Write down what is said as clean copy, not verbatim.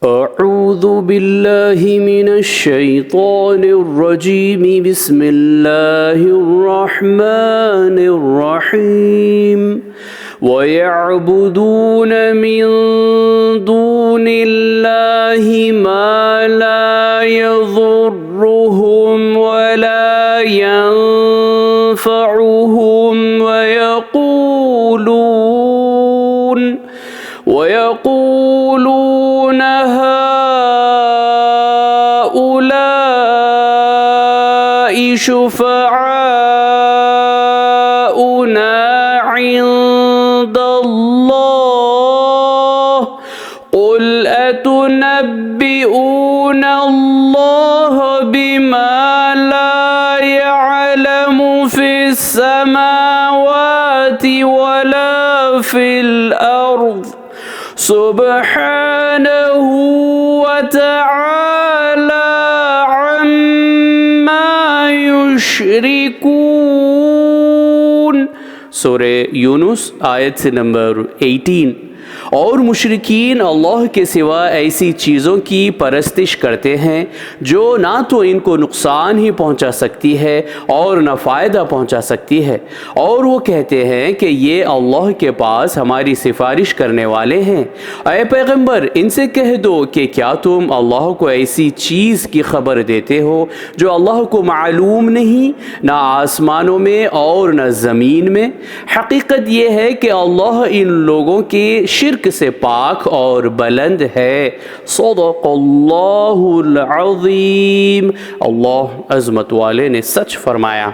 أعوذ بالله من الشيطان الرجيم بسم الله الرحمن الرحيم ويعبدون من دون الله ما لا يضرهم ولا ينفعهم ويقولون هؤلاء شفعاؤنا عند الله قل أتنبئون الله بما لا يعلم في السماوات ولا في الأرض سبحانه وتعالى عما युश्रिकून। सूरे यूनुस आयत से नंबर 18। और मुशरिकीन अल्लाह के सिवा ऐसी चीज़ों की परस्तिश करते हैं जो ना तो इनको नुकसान ही पहुंचा सकती है और ना फ़ायदा पहुंचा सकती है, और वो कहते हैं कि ये अल्लाह के पास हमारी सिफारिश करने वाले हैं। ऐ पैगंबर, इनसे कह दो कि क्या तुम अल्लाह को ऐसी चीज़ की खबर देते हो जो अल्लाह को मालूम नहीं, ना आसमानों में और न ज़मीन में। हकीकत ये है कि अल्लाह इन लोगों के शिर्क से पाक और बुलंद है। सदक़ल्लाहुल अज़ीम। अल्लाह अज़मत वाले ने सच फरमाया।